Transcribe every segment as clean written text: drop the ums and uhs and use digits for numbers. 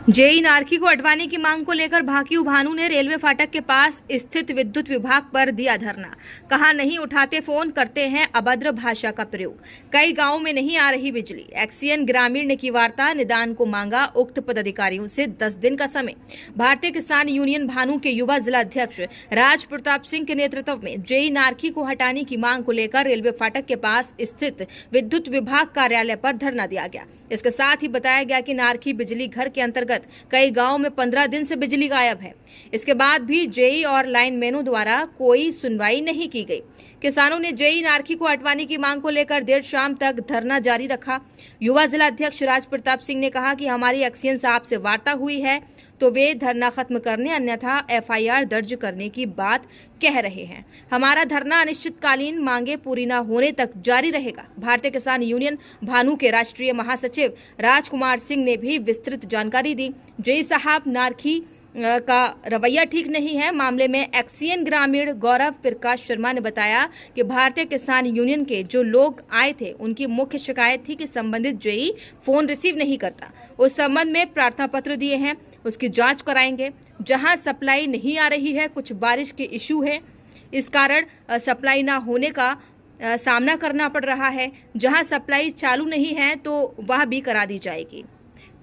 JEE नारकी को हटवाने की मांग को लेकर भाकियू भानु ने रेलवे फाटक के पास स्थित विद्युत विभाग पर दिया धरना। कहा, नहीं उठाते फोन, करते हैं अभद्र भाषा का प्रयोग। कई गांवों में नहीं आ रही बिजली। एक्सीएन ग्रामीण ने की वार्ता, निदान को मांगा उक्त पदाधिकारियों से 10 दिन का समय। भारतीय किसान यूनियन भानु के युवा जिला अध्यक्ष राज प्रताप सिंह के नेतृत्व में जेई नारकी को हटाने की मांग को लेकर रेलवे फाटक के पास स्थित विद्युत विभाग कार्यालय पर धरना दिया गया। इसके साथ ही बताया गया कि नारकी बिजली घर के अंतर्गत कई गांवों में 15 दिन से बिजली गायब है। इसके बाद भी जेई और लाइनमैनों द्वारा कोई सुनवाई नहीं की गई। किसानों ने जेई नारकी को हटवाने की मांग को लेकर देर शाम तक धरना जारी रखा। युवा जिला अध्यक्ष राज प्रताप सिंह ने कहा कि हमारी एक्सीएन साहब से वार्ता हुई है तो वे धरना खत्म करने अन्यथा एफआईआर दर्ज करने की बात कह रहे हैं। हमारा धरना अनिश्चितकालीन मांगे पूरी न होने तक जारी रहेगा। भारतीय किसान यूनियन भानु के राष्ट्रीय महासचिव राजकुमार सिंह ने भी विस्तृत जानकारी दी। जेई साहब नारकी का रवैया ठीक नहीं है। मामले में एक्सीएन ग्रामीण गौरव प्रकाश शर्मा ने बताया कि भारतीय किसान यूनियन के जो लोग आए थे उनकी मुख्य शिकायत थी कि संबंधित जेई फोन रिसीव नहीं करता। उस संबंध में प्रार्थना पत्र दिए हैं, उसकी जांच कराएंगे। जहां सप्लाई नहीं आ रही है, कुछ बारिश के इशू है, इस कारण सप्लाई ना होने का सामना करना पड़ रहा है। जहां सप्लाई चालू नहीं है तो वह भी करा दी जाएगी।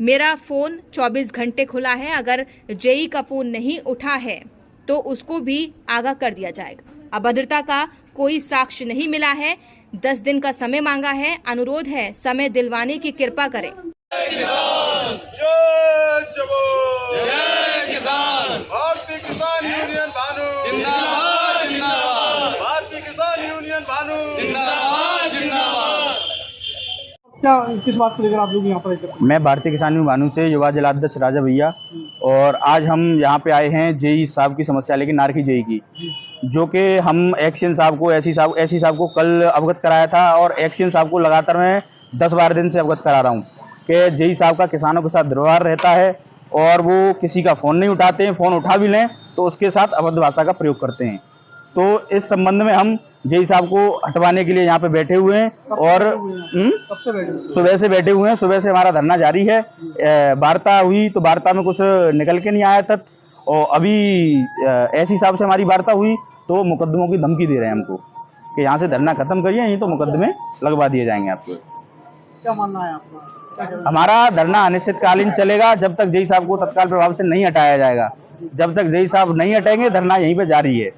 मेरा फ़ोन 24 घंटे खुला है। अगर जेई का फ़ोन नहीं उठा है तो उसको भी आगाह कर दिया जाएगा। अभद्रता का कोई साक्ष्य नहीं मिला है। 10 दिन का समय मांगा है। अनुरोध है, समय दिलवाने की कृपा करें। जय किसान, भारतीय किसान यूनियन भानु जिंदाबाद, जिंदाबाद। भारतीय किसान यूनियन भानु जिंदाबाद, जिंदाबाद। क्या किस बात को लेकर आप लोग यहाँ पर एकत्र हैं? मैं भारतीय किसान यूनियन भानु से युवा जिला अध्यक्ष राजा भैया, और आज हम यहाँ पे आए हैं जेई साहब की समस्या लेके, नारकी जेई की, जो कि हम एक्सीएन साहब को एसी साहब को कल अवगत कराया था, और एक्सीएन साहब को लगातार मैं 10-12 दिन से अवगत करा रहा हूँ कि जेई साहब का किसानों के साथ दुर्व्यवहार रहता है और वो किसी का फ़ोन नहीं उठाते हैं। फ़ोन उठा भी लें तो उसके साथ अभद्र भाषा का प्रयोग करते हैं। तो इस संबंध में हम जेई साहब को हटवाने के लिए यहाँ पे बैठे हुए हैं, और सुबह से बैठे हुए हैं। सुबह से हमारा धरना जारी है। वार्ता हुई तो वार्ता में कुछ निकल के नहीं आया था, और अभी एसी साहब से हमारी वार्ता हुई तो मुकदमों की धमकी दे रहे हैं हमको कि यहाँ से धरना खत्म करिए, नहीं तो मुकदमे लगवा दिए जाएंगे आपको। क्या मानना है आपका? हमारा धरना अनिश्चितकालीन चलेगा जब तक जेई साहब को तत्काल प्रभाव से नहीं हटाया जाएगा। जब तक जेई साहब नहीं हटेंगे, धरना यहीं पे जारी है।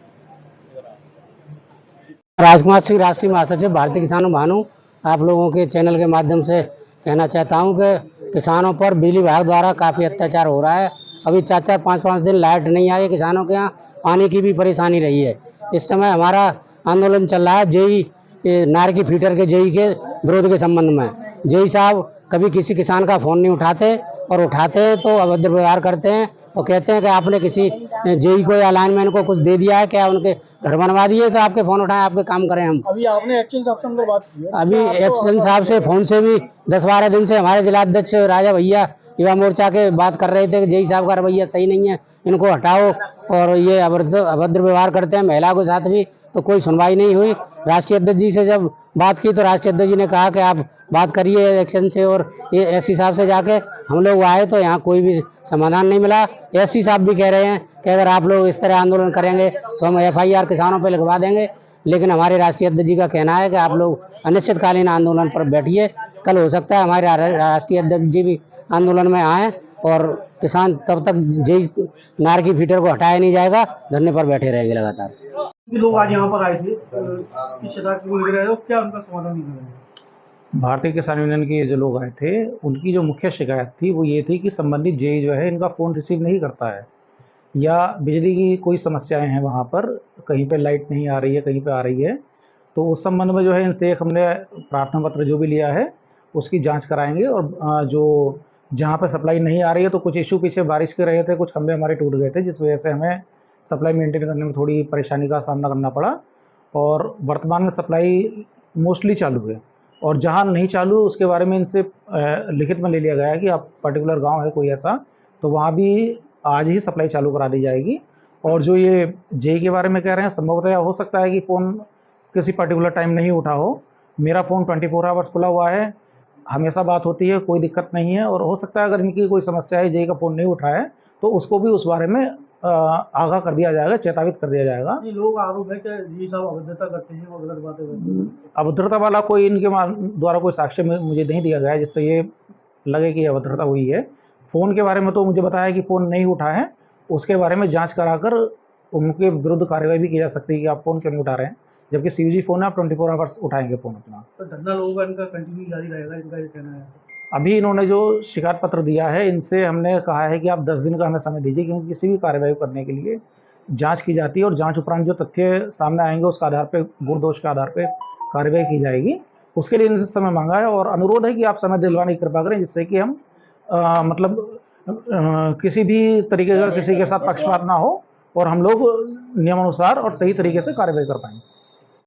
राजकुमार सिंह, राष्ट्रीय महासचिव भारतीय किसान भानु। आप लोगों के चैनल के माध्यम से कहना चाहता हूं कि किसानों पर बिजली विभाग द्वारा काफ़ी अत्याचार हो रहा है। अभी 4-4, 5-5 दिन लाइट नहीं आई है। किसानों के यहाँ पानी की भी परेशानी रही है। इस समय हमारा आंदोलन चल रहा है जेई नारकी फीडर के जेई के विरोध के संबंध में। जेई साहब कभी किसी किसान का फ़ोन नहीं उठाते, और उठाते हैं तो अभद्र व्यवहार करते हैं और कहते हैं कि आपने किसी जेई को या लाइनमैन को कुछ दे दिया है, क्या उनके घर बनवा दिए तो आपके फ़ोन उठाएं, आपके काम करें हम। अभी आपने एक्शन साहब से अंदर बात की है? अभी एक्शन साहब से फ़ोन से भी 10-12 दिन से हमारे जिला अध्यक्ष राजा भैया युवा मोर्चा के बात कर रहे थे कि जेई साहब का रवैया सही नहीं है, इनको हटाओ, और ये अभद्र व्यवहार करते हैं महिला के साथ भी। तो कोई सुनवाई नहीं हुई। राष्ट्रीय अध्यक्ष जी से जब बात की तो राष्ट्रीय अध्यक्ष जी ने कहा कि आप बात करिए एक्शन से, और ये एससी साहब से जाके हम लोग आए तो यहाँ कोई भी समाधान नहीं मिला। एससी साहब भी कह रहे हैं कि अगर आप लोग इस तरह आंदोलन करेंगे तो हम एफआईआर किसानों पर लिखवा देंगे। लेकिन हमारे राष्ट्रीय अध्यक्ष जी का कहना है कि आप लोग अनिश्चितकालीन आंदोलन पर बैठिए। कल हो सकता है हमारे राष्ट्रीय अध्यक्ष जी भी आंदोलन में आए, और किसान तब तक जेई नारकी फीडर को हटाया नहीं जाएगा, धरने पर बैठे रहेंगे लगातार। लोग आज यहाँ पर आए थे, किस शिकायत को लेकर आए हो? क्या उनका समाधान नहीं करेंगे? भारतीय किसान यूनियन के जो लोग आए थे उनकी जो मुख्य शिकायत थी वो ये थी कि संबंधित जेई जो है इनका फ़ोन रिसीव नहीं करता है, या बिजली की कोई समस्याएं हैं वहाँ पर, कहीं पे लाइट नहीं आ रही है, कहीं पे आ रही है। तो उस संबंध में जो है इनसे एक हमने प्रार्थना पत्र जो भी लिया है उसकी जांच कराएंगे, और जो जहाँ पर सप्लाई नहीं आ रही है तो कुछ इशू पीछे बारिश के रहे थे, कुछ खंभे हमारे टूट गए थे जिस वजह से हमें सप्लाई मेंटेन करने में थोड़ी परेशानी का सामना करना पड़ा। और वर्तमान में सप्लाई मोस्टली चालू है, और जहाँ नहीं चालू उसके बारे में इनसे लिखित में ले लिया गया है कि आप पर्टिकुलर गांव है कोई ऐसा, तो वहाँ भी आज ही सप्लाई चालू करा दी जाएगी। और जो ये जेई के बारे में कह रहे हैं, संभवतः हो सकता है कि फ़ोन किसी पर्टिकुलर टाइम नहीं उठा हो। मेरा फ़ोन 24 आवर्स खुला हुआ है। हमेशा बात होती है, कोई दिक्कत नहीं है। और हो सकता है अगर इनकी कोई समस्या है, जेई का फ़ोन नहीं उठाए तो उसको भी उस बारे में आगाह कर दिया जाएगा, चेतावित कर दिया जाएगा। ये लोग आरोप है कि ये सब अभद्रता करते हैं और गलत बातें करते हैं। अभद्रता वाला कोई इनके द्वारा कोई साक्ष्य मुझे नहीं दिया गया है जिससे ये लगे कि अभद्रता हुई है। फ़ोन के बारे में तो मुझे बताया कि फ़ोन नहीं उठाए हैं, उसके बारे में जांच कराकर उनके विरुद्ध कार्रवाई भी की जा सकती है कि आप फ़ोन क्यों नहीं उठा रहे हैं, जबकि सीयूजी फ़ोन है, आप 24 आवर्स उठाएंगे फ़ोन अपना। तो धरना लोगों का इनका कंटिन्यू जारी रहेगा, इनका ये कहना है। अभी इन्होंने जो शिकायत पत्र दिया है, इनसे हमने कहा है कि आप 10 दिन का हमें समय दीजिए, क्योंकि किसी भी कार्रवाई करने के लिए जांच की जाती है और जांच उपरांत जो तथ्य सामने आएंगे उसके आधार पे, गुण दोष के आधार पे कार्रवाई की जाएगी। उसके लिए इनसे समय मांगा है और अनुरोध है कि आप समय दिलवाने की कृपा करें, जिससे कि हम किसी भी तरीके का किसी के साथ पक्षपात ना हो और हम लोग नियमानुसार और सही तरीके से कार्रवाई कर पाएँ।